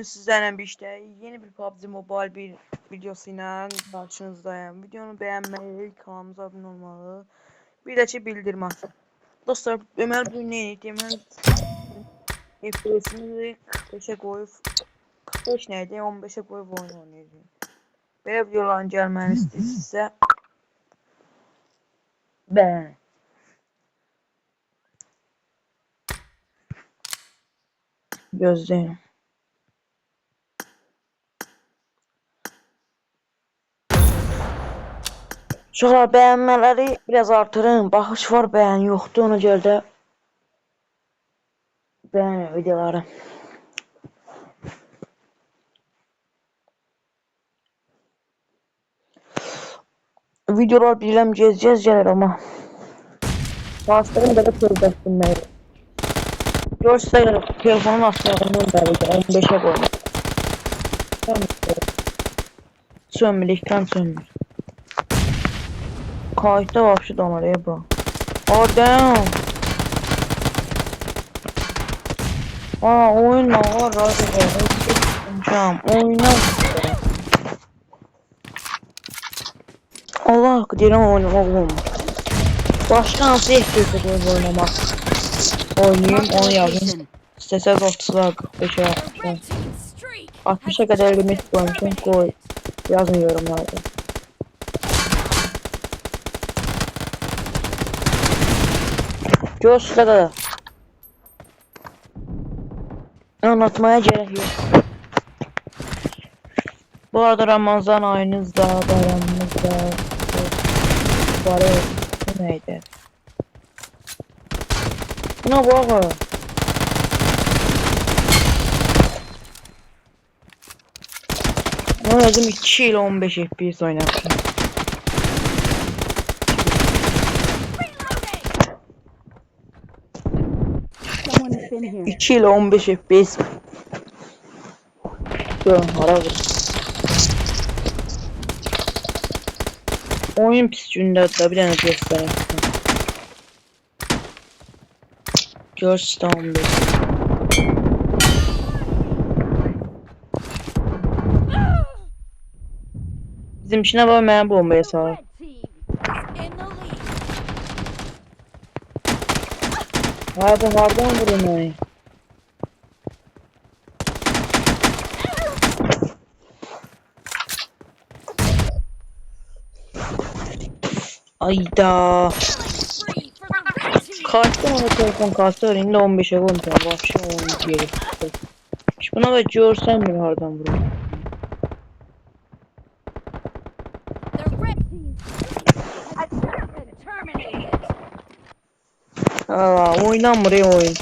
Sizlerle işte yeni bir PUBG Mobile bir videosuyla karşınızdayım. Videonu beğenmeyi, kanalımıza abone olmalı, bir de bildirim açın. Dostlar, Ömer bugün ne eğitimimiz? FPS'imizi 45'e koyup 45 neydi? 15'e koyup oyun oynayacağım. Böyle videoların gelmeni isterse beğen. Gözleyin. Sonra beğenmeleri biraz artırın. Baxış var, beğen yoktu. Ona göre de beğen videoları. Videolar bilirəm gez gəlir amma saatlarım da pörbəsin məyir. Görsə telefonun aşağıdan bəridir 15'e qoymuş. Sönmür, ekran sönmür. Kayıtda vapşı donar bu. Adam. Oyunla var radyo. Oyuna. Allah hakkı deyirəm oynamaq olmur. Başka hansı ehtiyatı qoyub oynamaq? Oynayayım, onu yazayım. İstəsəz 30'lar 45'e 60'lar. 60'a kadar limit koymuşum. Koy. Yazın yorumlarda. Göster de. Anlatmaya gerek yok. Bu arada Ramazan ayınızda, bayramınızda var ya, bu neydi? Buna bak. Ben özüm 2 ile 15 FPS oynamışım. 2 ile 15 FPS. Hara vur. Oyun pis gündədir, bir dənə göstərəm. Görsün 15. Bizimkine bak, mənə bombaya salır. Hardan vurun onu? Ayda. Kaçtı ona telefon kastı elinde 15'e koymuşum. Vahşi 12 yeri. Buna da görsen mi hardan vurur? Oynanmır oyun.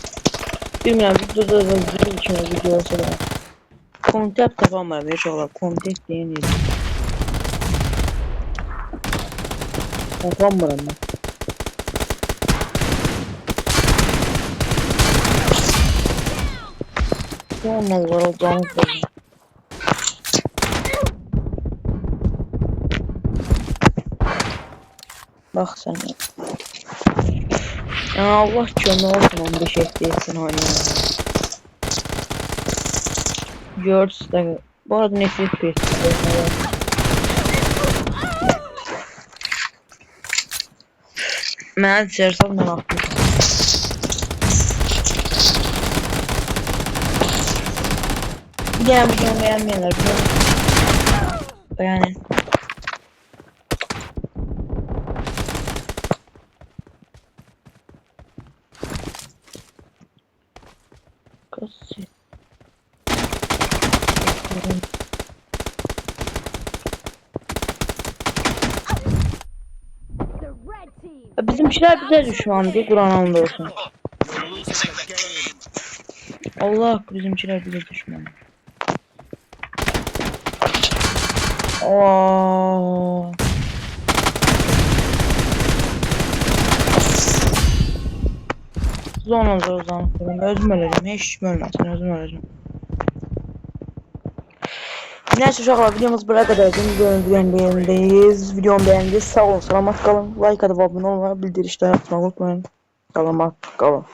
Bilmiyorum, videoda da zil içine video olsa da. Kontent tapamıyorum inşallah. Kontent değil. Tapamıyorum ben. Olmazlar o canlı. Bak sen. Ya Allah canı olsun 15 FPS'ini oynayalım. Gördüz de bu arada ne FPS mən içərsəm mən atmışım. Bir dənə videomu beğenmeyenler beğenin. Kassi. Bizimkiler bize düşman diye Kur'an anında olsun. Allah bizimkiler bize düşman. Zona zordan özüm öleceğim. Hiç ölmezsin, özüm öleceğim. Neyse uşaqlar, videomuz buraya kadar. Videomu beğendiniz. Sağ olun, salamat kalın. Like atıp abone olmayı, bildirişleri atmayı unutmayın. Salamat kalın.